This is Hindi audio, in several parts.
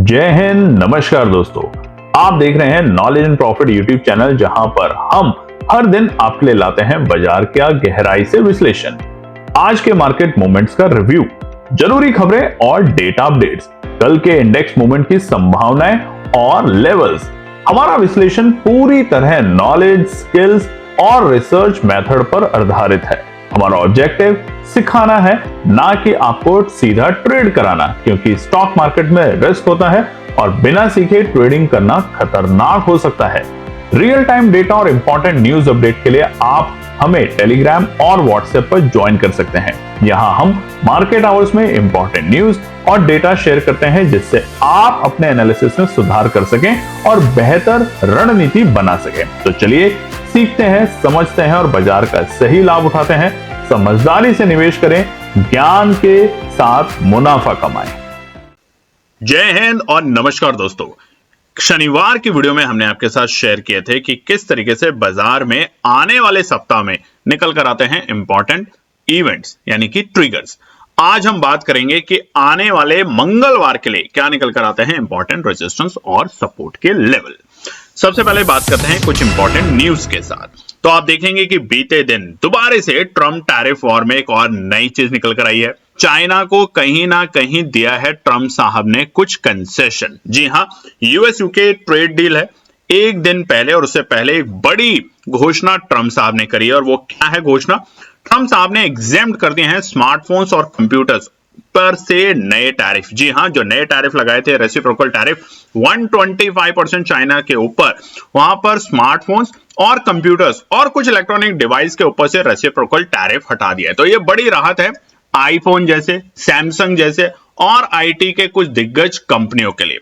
जय हिंद, नमस्कार दोस्तों। आप देख रहे हैं knowledge and profit YouTube channel, जहां पर हम हर दिन आपके लिए लाते हैं बाजार का गहराई से विश्लेषण, आज के मार्केट मूवमेंट्स का रिव्यू, जरूरी खबरें और डेटा अपडेट्स, कल के इंडेक्स मूवमेंट की संभावनाएं और लेवल्स। हमारा विश्लेषण पूरी तरह नॉलेज, स्किल्स और रिसर्च मेथड पर आधारित है। हमारा ऑब्जेक्टिव सिखाना है, ना कि आपको सीधा ट्रेड कराना, क्योंकि स्टॉक मार्केट में रिस्क होता है और बिना सीखे ट्रेडिंग करना खतरनाक हो सकता है। रियल टाइम डेटा और इंपॉर्टेंट न्यूज अपडेट के लिए आप हमें टेलीग्राम और व्हाट्सएप पर ज्वाइन कर सकते हैं। यहां हम मार्केट आवर्स में इंपॉर्टेंट न्यूज और डेटा शेयर करते हैं, जिससे आप अपने एनालिसिस में सुधार कर सकें और बेहतर रणनीति बना सकें। तो चलिए सीखते हैं, समझते हैं और बाजार का सही लाभ उठाते हैं। समझदारी से निवेश करें, ज्ञान के साथ मुनाफा कमाएं। जय हिंद और नमस्कार दोस्तों। शनिवार की वीडियो में हमने आपके साथ शेयर किए थे कि किस तरीके से बाजार में आने वाले सप्ताह में निकल कर आते हैं इंपॉर्टेंट इवेंट्स, यानी कि ट्रिगर्स। आज हम बात करेंगे कि आने वाले मंगलवार के लिए क्या निकल कर आते हैं इंपॉर्टेंट रेजिस्टेंस और सपोर्ट के लेवल। सबसे पहले बात करते हैं कुछ इंपॉर्टेंट न्यूज के साथ। तो आप देखेंगे कि बीते दिन दोबारा से ट्रम्प टैरिफ वॉर में एक और नई चीज निकल कर आई है। चाइना को कहीं ना कहीं दिया है ट्रम्प साहब ने कुछ कंसेशन। जी हां, यूएस यूके ट्रेड डील है। एक दिन पहले और उससे पहले एक बड़ी घोषणा ट्रम्प साहब ने करी है, और वो क्या है घोषणा? ट्रम्प साहब ने एग्जेम्प्ट कर दिए हैं स्मार्टफोन्स और कंप्यूटर्स पर से नए टैरिफ। जी हां, जो नए टैरिफ लगाए थे, रेसिप्रोकल टैरिफ 125% चाइना के ऊपर, वहां पर स्मार्टफोन्स और कंप्यूटर्स और कुछ इलेक्ट्रॉनिक डिवाइस के ऊपर से रेसिप्रोकल टैरिफ हटा दिया है। तो ये बड़ी राहत है आईफोन जैसे, सैमसंग जैसे और आईटी के कुछ दिग्गज कंपनियों के लिए।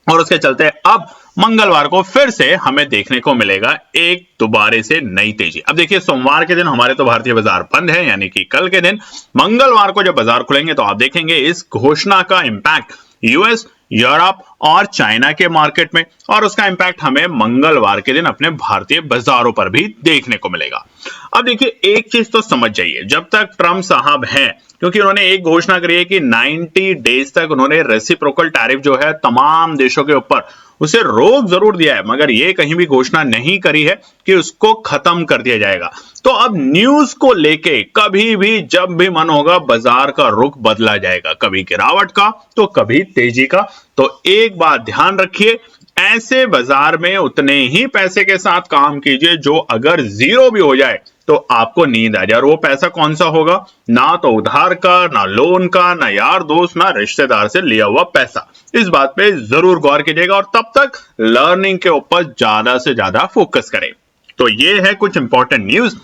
और उसके चलते अब मंगलवार को फिर से हमें देखने को मिलेगा एक दोबारे से नई तेजी। अब देखिए, सोमवार के दिन हमारे तो भारतीय बाजार बंद है, यानी कि कल के दिन मंगलवार को जब बाजार खुलेंगे तो आप देखेंगे इस घोषणा का इंपैक्ट यूएस, यूरोप और चाइना के मार्केट में, और उसका इंपैक्ट हमें मंगलवार के दिन अपने भारतीय बाजारों पर भी देखने को मिलेगा। अब देखिए, एक चीज तो समझ जाइए, जब तक ट्रम्प साहब हैं, क्योंकि उन्होंने एक घोषणा करी है कि 90 डेज तक उन्होंने रेसिप्रोकल टैरिफ जो है तमाम देशों के ऊपर, उसे रोक जरूर दिया है, मगर यह कहीं भी घोषणा नहीं करी है कि उसको खत्म कर दिया जाएगा। तो अब न्यूज को लेके कभी भी जब भी मन होगा बाजार का रुख बदला जाएगा, कभी गिरावट का तो कभी तेजी का। तो एक बात ध्यान रखिए, ऐसे बाजार में उतने ही पैसे के साथ काम कीजिए जो अगर जीरो भी हो जाए तो आपको नींद आ जाए। और वो पैसा कौन सा होगा? ना तो उधार का, ना लोन का, ना यार दोस्त, ना रिश्तेदार से लिया हुआ पैसा। इस बात पे जरूर गौर कीजिएगा और तब तक लर्निंग के ऊपर ज्यादा से ज्यादा फोकस करें। तो ये है कुछ इंपॉर्टेंट न्यूज।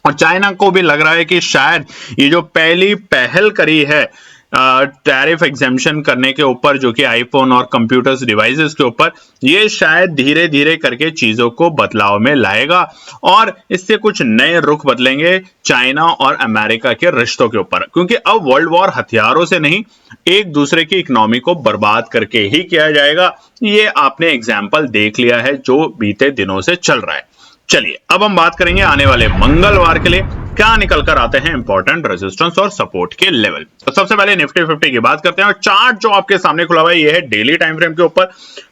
और चाइना को भी लग रहा है कि शायद ये जो पहली पहल करी है टैरिफ एग्जेम्पशन करने के ऊपर, जो कि आईफोन और कंप्यूटर्स डिवाइसेस के ऊपर, ये शायद धीरे धीरे करके चीजों को बदलाव में लाएगा और इससे कुछ नए रुख बदलेंगे चाइना और अमेरिका के रिश्तों के ऊपर। क्योंकि अब वर्ल्ड वॉर हथियारों से नहीं, एक दूसरे की इकोनॉमी को बर्बाद करके ही किया जाएगा। ये आपने एग्जाम्पल देख लिया है जो बीते दिनों से चल रहा है। चलिए, अब हम बात करेंगे आने वाले मंगलवार के लिए क्या निकल कर आते हैं इंपॉर्टेंट रेजिस्टेंस और सपोर्ट के लेवल। तो सबसे पहले निफ्टी 50 की बात करते हैं, और चार्ट जो आपके सामने खुला हुआ है ये है डेली टाइम फ्रेम के ऊपर।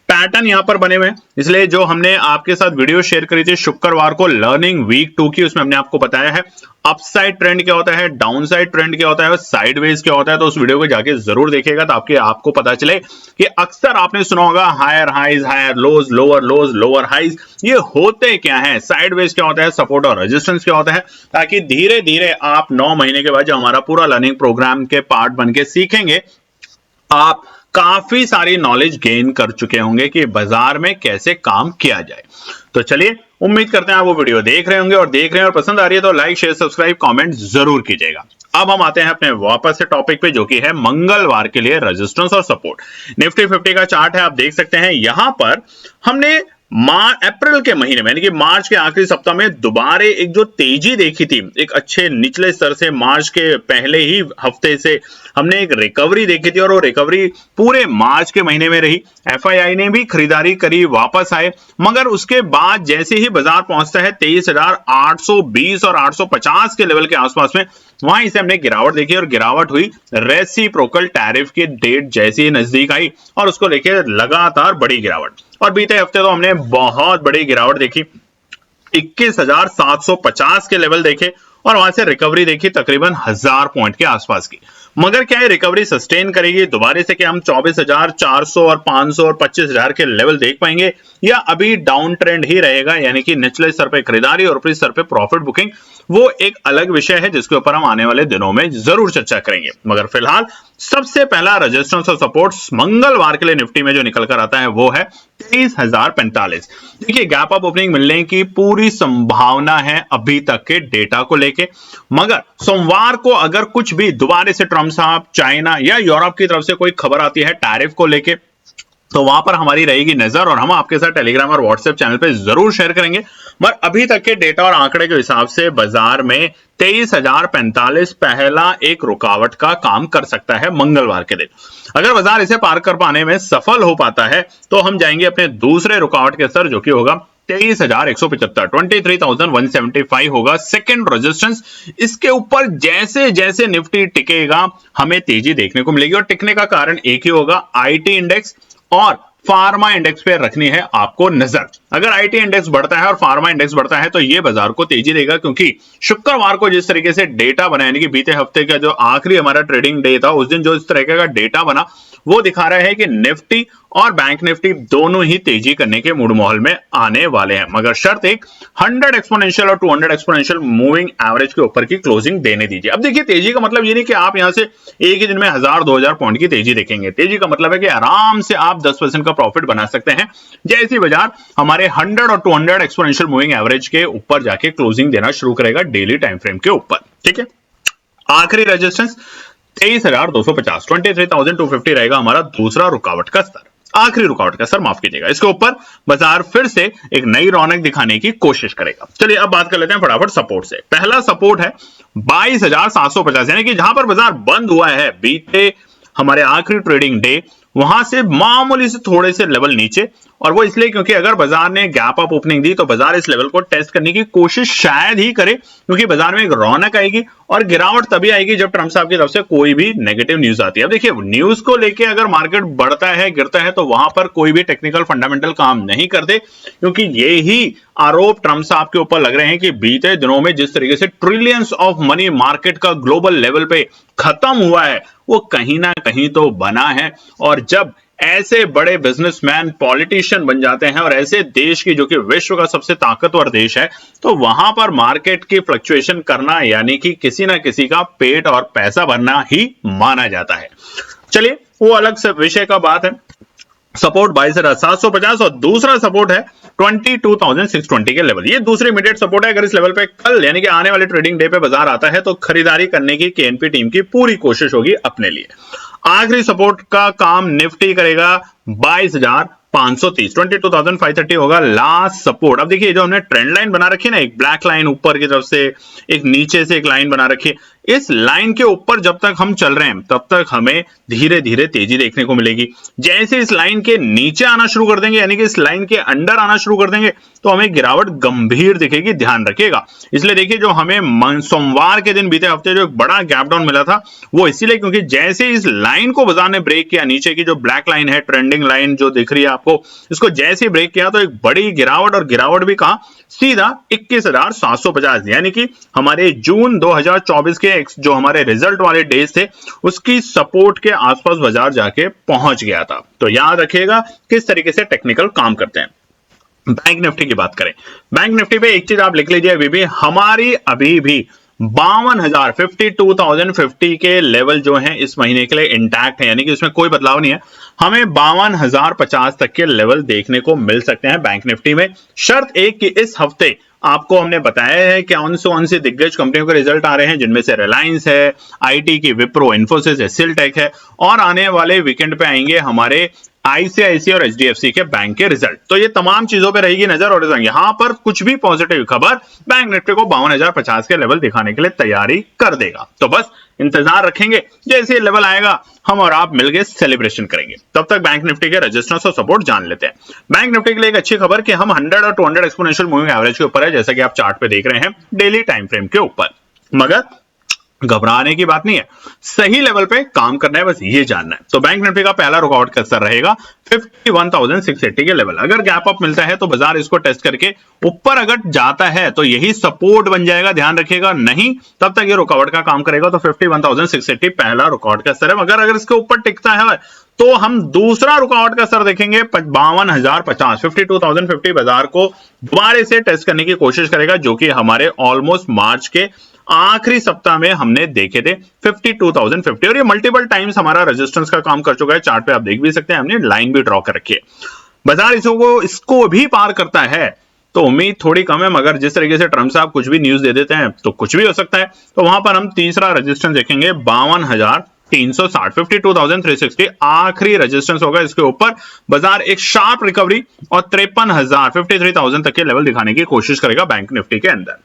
पैटर्न यहां पर बने हुए हैं, इसलिए जो हमने आपके साथ वीडियो शेयर करी थी शुक्रवार को लर्निंग वीक 2 की, उसमें हमने आपको बताया है अपसाइड ट्रेंड क्या होता है, डाउनसाइड ट्रेंड क्या होता है, साइडवेज क्या होता है। तो उस वीडियो को जाके जरूर देखिएगा ताकि आपको पता चले कि अक्सर आपने सुना होगा higher highs, higher lows, lower highs, ये होते क्या है, साइडवेज क्या होता है, सपोर्ट और रेजिस्टेंस क्या होता है, ताकि धीरे धीरे आप 9 महीने के बाद जो हमारा पूरा लर्निंग प्रोग्राम के पार्ट बन के सीखेंगे, आप काफी सारी नॉलेज गेन कर चुके होंगे कि बाजार में कैसे काम किया जाए। तो चलिए, उम्मीद करते हैं आप वो वीडियो देख रहे होंगे, और देख रहे हैं और पसंद आ रही है तो लाइक, शेयर, सब्सक्राइब, कमेंट जरूर कीजिएगा। अब हम आते हैं अपने वापस से टॉपिक पे, जो कि है मंगलवार के लिए रेजिस्टेंस और सपोर्ट। निफ्टी 50 का चार्ट है, आप देख सकते हैं। यहां पर हमने अप्रैल के महीने में यानी कि मार्च के आखिरी सप्ताह में दोबारा एक जो तेजी देखी थी, एक अच्छे निचले स्तर से मार्च के पहले ही हफ्ते से हमने एक रिकवरी देखी थी और वो रिकवरी पूरे मार्च के महीने में रही। एफआईआई ने भी खरीदारी करी, वापस आए, मगर उसके बाद जैसे ही बाजार पहुंचता है 23,820 और 850 के लेवल के आसपास में, वहां इसे हमने गिरावट देखी और गिरावट हुई रेसिप्रोकल टैरिफ की डेट जैसे ही नजदीक आई और उसको लेकर लगातार बड़ी गिरावट। और बीते हफ्ते तो हमने बहुत बड़ी गिरावट देखी, 21,750 के लेवल देखे और वहां से रिकवरी देखी तकरीबन 1000 पॉइंट के आसपास की। मगर क्या ये रिकवरी सस्टेन करेगी दोबारा से? क्या हम 24,400 और 500 और 25,000 के लेवल देख पाएंगे, या अभी डाउन ट्रेंड ही रहेगा, यानी कि निचले स्तर पे खरीदारी और ऊपरी स्तर पे प्रॉफिट बुकिंग? वो एक अलग विषय है जिसके ऊपर हम आने वाले दिनों में जरूर चर्चा करेंगे। मगर फिलहाल सबसे पहला रेजिस्टेंस और सपोर्ट मंगलवार के लिए निफ्टी में जो निकल कर आता है वो है 23,045। देखिए, गैप अप ओपनिंग मिलने की पूरी संभावना है अभी तक के डेटा को लेके, मगर सोमवार को अगर कुछ भी दोबारा से ट्रंप साहब, चाइना या यूरोप की तरफ से कोई खबर आती है टैरिफ को लेके, तो वहां पर हमारी रहेगी नजर और हम आपके साथ टेलीग्राम और व्हाट्सएप चैनल पे जरूर शेयर करेंगे। मगर अभी तक के डेटा और आंकड़े के हिसाब से बाजार में 23,045 पहला एक रुकावट का काम कर सकता है मंगलवार के दिन। अगर बाजार इसे पार कर पाने में सफल हो पाता है तो हम जाएंगे अपने दूसरे रुकावट के स्तर, जो कि होगा 23,175, 23,175 होगा सेकंड रेजिस्टेंस। इसके ऊपर जैसे जैसे निफ्टी टिकेगा हमें तेजी देखने को मिलेगी और टिकने का कारण एक ही होगा, आईटी इंडेक्स और फार्मा इंडेक्स पे रखनी है आपको नजर। अगर आईटी इंडेक्स बढ़ता है और फार्मा इंडेक्स बढ़ता है तो ये बाजार को तेजी देगा, क्योंकि शुक्रवार को जिस तरीके से डेटा बना, यानी कि बीते हफ्ते का जो आखिरी हमारा ट्रेडिंग डे था, उस दिन जो इस तरीके का डेटा बना वो दिखा रहा है कि निफ्टी और बैंक निफ्टी दोनों ही तेजी करने के मूड माहौल में आने वाले हैं। मगर शर्त एक, 100 एक्सपोनेंशियल और 200 एक्सपोनेंशियल मूविंग एवरेज के ऊपर की क्लोजिंग देने दीजिए। अब देखिए, तेजी का मतलब ये नहीं कि आप यहां से एक ही दिन में 1000-2000 पॉइंट की तेजी देखेंगे। तेजी का मतलब है कि आराम से आप 10% का प्रॉफिट बना सकते हैं जैसे बाजार हमारे 100 और 200 एक्सपोनेंशियल मूविंग एवरेज के ऊपर जाके क्लोजिंग देना शुरू करेगा डेली टाइम फ्रेम के ऊपर। ठीक है, आखिरी रेजिस्टेंस 23,250, 23,250 रहेगा हमारा दूसरा रुकावट का स्तर, आखिरी रुकावट का स्तर, माफ कीजिएगा। इसके ऊपर बाजार फिर से एक नई रौनक दिखाने की कोशिश करेगा। चलिए अब बात कर लेते हैं फटाफट सपोर्ट से। पहला सपोर्ट है 22,750, यानी कि जहां पर बाजार बंद हुआ है बीते हमारे आखिरी ट्रेडिंग डे, वहां से मामूली से थोड़े से लेवल नीचे, और वो इसलिए क्योंकि अगर बाजार ने गैप अप ओपनिंग दी तो बाजार इस लेवल को टेस्ट करने की कोशिश शायद ही करे, क्योंकि बाजार में एक रौनक आएगी और गिरावट तभी आएगी जब ट्रंप साहब की तरफ से कोई भी नेगेटिव न्यूज आती है। अब देखिए, न्यूज को लेके अगर मार्केट बढ़ता है, गिरता है, तो वहां पर कोई भी टेक्निकल फंडामेंटल काम नहीं करते, क्योंकि यही आरोप ट्रंप साहब के ऊपर लग रहे हैं कि बीते दिनों में जिस तरीके से ट्रिलियंस ऑफ मनी मार्केट का ग्लोबल लेवल पे खत्म हुआ है वो कहीं ना कहीं तो बना है। और जब ऐसे बड़े बिजनेसमैन पॉलिटिशियन बन जाते हैं और ऐसे देश की जो कि विश्व का सबसे ताकतवर देश है, तो वहां पर मार्केट की फ्लक्चुएशन करना यानी कि किसी ना किसी का पेट और पैसा भरना ही माना जाता है। चलिए, वो अलग से विषय का बात है। सपोर्ट 22,750 और दूसरा सपोर्ट है 22,620 के लेवल। ये दूसरी इमीडिएट सपोर्ट है। अगर इस लेवल पे कल यानी कि आने वाले ट्रेडिंग डे पे बाजार आता है तो खरीदारी करने की केएनपी टीम की पूरी कोशिश होगी अपने लिए। आखिरी सपोर्ट का काम निफ्टी करेगा 22,530, 22,530 होगा लास्ट सपोर्ट। अब देखिए, जो हमने ट्रेंड लाइन बना रखी है ना, एक ब्लैक लाइन ऊपर की तरफ से, एक नीचे से एक लाइन बना रखी है, इस लाइन के ऊपर जब तक हम चल रहे हैं तब तक हमें धीरे धीरे तेजी देखने को मिलेगी। जैसे इस लाइन के नीचे आना शुरू कर देंगे, यानी कि इस लाइन के अंडर आना शुरू कर देंगे, तो हमें गिरावट गंभीर दिखेगी, ध्यान रखिएगा। इसलिए देखिए, जो हमें सोमवार के दिन बीते हफ्ते जो एक बड़ा गैप डाउन मिला था वो इसीलिए क्योंकि जैसे इस लाइन को बाजार ने ब्रेक किया, नीचे की जो ब्लैक लाइन है, ट्रेंडिंग लाइन जो दिख रही है आपको, इसको जैसे ब्रेक किया तो एक बड़ी गिरावट, और गिरावट भी कहां, सीधा 21,750, यानी कि हमारे जून 2024 के जो हमारे रिजल्ट वाले डेज थे उसकी सपोर्ट के आसपास बाजार जाके पहुंच गया था। तो याद रखिएगा किस तरीके से टेक्निकल काम करते हैं। बैंक निफ्टी की बात करें, बैंक निफ्टी पे एक चीज आप लिख लीजिए, अभी भी हमारी अभी भी 52,000 52,050 के लेवल जो है इस महीने के लिए इंटैक्ट है, यानी कि इसमें कोई बदलाव नहीं है। हमें 52,050 तक के लेवल देखने को मिल सकते हैं बैंक निफ्टी में। शर्त एक कि इस हफ्ते आपको हमने बताया है कि कौन सी दिग्गज कंपनियों के रिजल्ट आ रहे हैं, जिनमें से रिलायंस है, आईटी की विप्रो, इन्फोसिस है, सिलटेक है, और आने वाले वीकेंड पे आएंगे हमारे आईसीआईसीआई और एचडीएफसी के बैंक के रिजल्ट। तो ये तमाम चीजों पे रहेगी नजर और यहां पर कुछ भी पॉजिटिव खबर बैंक निफ्टी को 52,050 के लेवल दिखाने के लिए तैयारी कर देगा। तो बस इंतजार रखेंगे, जैसे ये लेवल आएगा हम और आप मिलकर सेलिब्रेशन करेंगे। तब तक बैंक निफ्टी के रेजिस्टेंस और सपोर्ट जान लेते हैं। बैंक निफ्टी के लिए एक अच्छी खबर कि हम 100 और 200 एक्सपोनेंशियल मूविंग एवरेज के ऊपर है, जैसा कि आप चार्ट पे देख रहे हैं, डेली टाइम फ्रेम के ऊपर। मगर घबराने की बात नहीं है, सही लेवल पे काम करना है, बस ये जानना है। तो बैंक निफ्टी का पहला रुकावट का स्तर रहेगा 51,680 के लेवल। अगर गैप अप मिलता है तो बाजार इसको टेस्ट करके ऊपर अगर जाता है तो यही सपोर्ट बन जाएगा, ध्यान रखिएगा, नहीं तब तक ये रुकावट का काम करेगा। तो 51,680 पहला रुकावट का स्तर है। मगर अगर इसके ऊपर टिकता है तो हम दूसरा रुकावट का स्तर देखेंगे 52,050, 52,050 बाजार को दोबारा से टेस्ट करने की कोशिश करेगा, जो कि हमारे ऑलमोस्ट मार्च के आखिरी सप्ताह में हमने देखे थे 52,050, और ये मल्टीपल टाइम्स हमारा रेजिस्टेंस का काम कर चुका है। चार्ट पे आप देख भी सकते हैं, हमने लाइन भी ड्रॉ कर रखी है। बाजार इसको भी पार करता है तो उम्मीद थोड़ी कम है, मगर जिस तरीके से ट्रम्प साहब कुछ भी न्यूज दे देते हैं तो कुछ भी हो सकता है। तो वहां पर हम तीसरा रेजिस्टेंस देखेंगे 52,360, 52,360 आखिरी रेजिस्टेंस होगा। इसके ऊपर बाजार एक शार्प रिकवरी और 53,000, 53,000 तक के लेवल दिखाने की कोशिश करेगा बैंक निफ्टी के अंदर।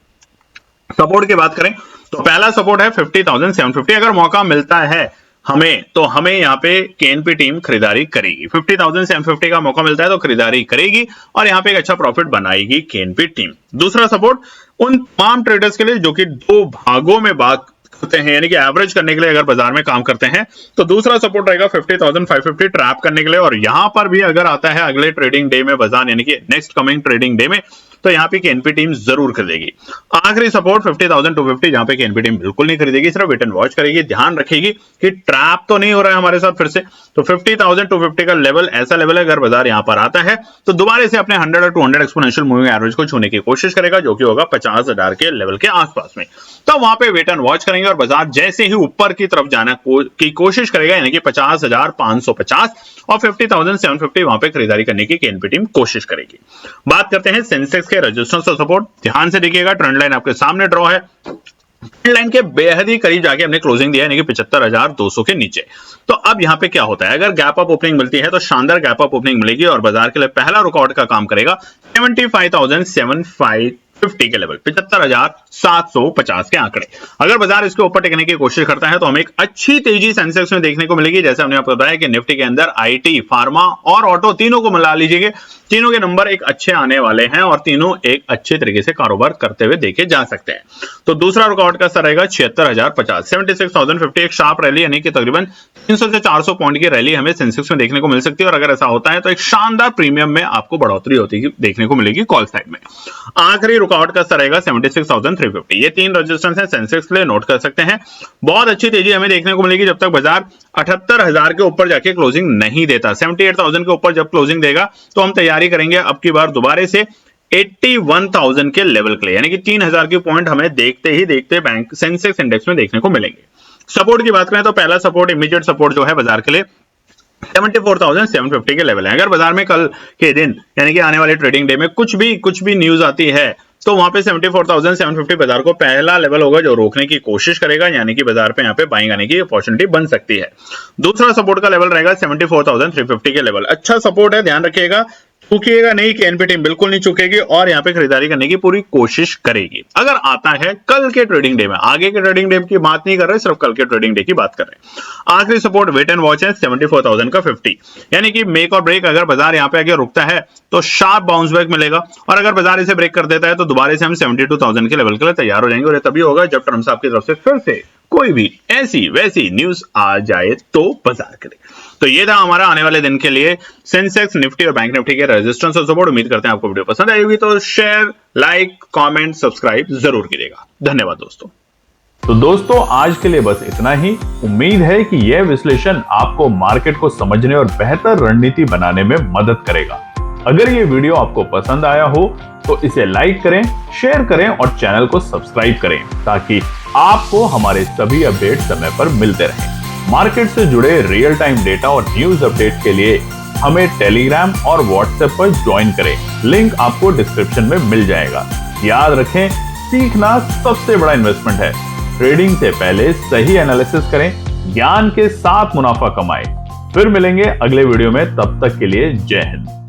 सपोर्ट की बात करें तो पहला सपोर्ट है 50,750। अगर मौका मिलता है हमें तो हमें यहाँ पे केएनपी टीम खरीदारी करेगी। 50,750 का मौका मिलता है तो खरीदारी करेगी और यहाँ पे एक अच्छा प्रॉफिट बनाएगी केएनपी टीम। दूसरा सपोर्ट उन तमाम ट्रेडर्स के लिए जो कि दो भागों में बात करते हैं, यानी कि एवरेज करने के लिए अगर बाजार में काम करते हैं, तो दूसरा सपोर्ट रहेगा 50,550 ट्रैप करने के लिए। और यहां पर भी अगर आता है अगले ट्रेडिंग डे में बाजार, यानी कि नेक्स्ट कमिंग ट्रेडिंग डे में, तो यहाँ पे केएनपी टीम जरूर खरीदेगी। आखिरी सपोर्ट 50,250, जहां पे केएनपी टीम बिल्कुल नहीं खरीदेगी, सिर्फ वेट एंड वॉच करेगी, ध्यान रखेगी कि ट्रैप तो नहीं हो रहा है हमारे साथ फिर से। तो 50,250 का लेवल ऐसा लेवल है, अगर बाजार यहां पर आता है तो दोबारा से अपने 100 और 200 एक्सपोनेंशियल मूविंग एवरेज को छूने की कोशिश करेगा, जो कि होगा 50,000 के लेवल के आसपास में। तो वहां पे वेट एंड वॉच करेंगे और बाजार जैसे ही ऊपर की तरफ जाना की कोशिश करेगा, यानी कि 50,550 और 50,750 वहां पे खरीदारी करने की केएनपी टीम कोशिश करेगी। बात करते हैं सेंसेक्स के रेजिस्टेंस और सपोर्ट। ध्यान से देखिएगा, ट्रेंड लाइन आपके सामने ड्रॉ है। ट्रेंड लाइन के बेहद ही करीब जाके हमने क्लोजिंग दिया है, यानी कि 75,200 के नीचे। तो अब यहां पे क्या होता है, अगर गैप अप ओपनिंग मिलती है तो शानदार गैप अप ओपनिंग मिलेगी और बाजार के लिए पहला रुकावट का काम करेगा 75,750 के लेवल, 75,750 के आंकड़े। अगर बाजार इसके ऊपर टिकने की कोशिश करता है तो हमें एक अच्छी तेजी सेंसेक्स में देखने को मिलेगी। जैसे हमने आपको बताया कि निफ्टी के अंदर आईटी, फार्मा और ऑटो तीनों को मिला लीजिए, तीनों के नंबर एक अच्छे आने वाले हैं और तीनों एक अच्छे तरीके से कारोबार करते हुए देखे जा सकते हैं। तो दूसरा रुकावट का स्तर रहेगा 76,050, 76,050, एक शार्प रैली, यानी कि तकरीबन 300 से 400 पॉइंट की रैली हमें सेंसेक्स में देखने को मिल सकती है। और अगर ऐसा होता है तो एक शानदार प्रीमियम में आपको बढ़ोतरी होती देखने को मिलेगी कॉल साइड में। आखिरी रुकावट का स्तर रहेगा 76,350। ये तीन रेजिस्टेंस है सेंसेक्स के लिए, नोट कर सकते हैं। बहुत अच्छी तेजी हमें देखने को मिलेगी जब तक बाजार 78,000 के ऊपर जाके क्लोजिंग नहीं देता। 78,000 के ऊपर जब क्लोजिंग देगा तो हम तैयारी करेंगे अब की बार दोबारा से 81,000 के लेवल के लिए, यानी कि 3,000 के पॉइंट हमें देखते ही देखते बैंक सेंसेक्स इंडेक्स में देखने को मिलेंगे। सपोर्ट की बात करें तो पहला सपोर्ट, इमीडिएट सपोर्ट जो है बाजार के लिए 74,750 के लेवल है। अगर बाजार में कल के दिन, यानी कि आने वाले ट्रेडिंग डे में कुछ भी न्यूज आती है तो वहां पे 74,750 बाजार को पहला लेवल होगा जो रोकने की कोशिश करेगा, यानी कि बाजार पे यहाँ पे बाइंग आने की अपॉर्चुनिटी बन सकती है। दूसरा सपोर्ट का लेवल रहेगा 74,350 के लेवल। अच्छा सपोर्ट है, ध्यान रखिएगा, चूकिएगा नहीं, केएनपी टीम बिल्कुल नहीं चूकेगी और यहाँ पे खरीदारी करने की पूरी कोशिश करेगी। अगर आता है कल के ट्रेडिंग डे में, आगे के ट्रेडिंग डे की बात नहीं कर रहे, सिर्फ कल के ट्रेडिंग डे की बात कर रहे हैं। आखिरी सपोर्ट वेट एंड वॉच है 74,000 का 50, यानी कि मेक और ब्रेक। अगर बाजार यहाँ पे आगे रुकता है तो शार्प बाउंस बैक मिलेगा और अगर बाजार इसे ब्रेक कर देता है तो दोबारा से हम 72,000 के लेवल के लिए तैयार हो जाएंगे। और तभी होगा जब ट्रम्प साहब की तरफ से फिर से कोई भी ऐसी वैसी न्यूज आ जाए तो बाजार के लिए। तो ये था हमारा आने वाले दिन के लिए सेंसेक्स, निफ्टी और बैंक निफ्टी के रेजिस्टेंस और सपोर्ट। उम्मीद करते हैं आपको वीडियो पसंद आई होगी, तो शेयर, लाइक, कमेंट, सब्सक्राइब जरूर कीजिएगा। धन्यवाद दोस्तों। तो दोस्तों आज के लिए बस इतना ही। उम्मीद है कि यह विश्लेषण आपको मार्केट को समझने और बेहतर रणनीति बनाने में मदद करेगा। अगर ये वीडियो आपको पसंद आया हो तो इसे लाइक करें, शेयर करें और चैनल को सब्सक्राइब करें ताकि आपको हमारे सभी अपडेट समय पर मिलते रहें। मार्केट से जुड़े रियल टाइम डेटा और न्यूज अपडेट के लिए हमें टेलीग्राम और व्हाट्सएप पर ज्वाइन करें, लिंक आपको डिस्क्रिप्शन में मिल जाएगा। याद रखें, सीखना सबसे बड़ा इन्वेस्टमेंट है। ट्रेडिंग से पहले सही एनालिसिस करें, ज्ञान के साथ मुनाफा कमाएं। फिर मिलेंगे अगले वीडियो में, तब तक के लिए जय हिंद।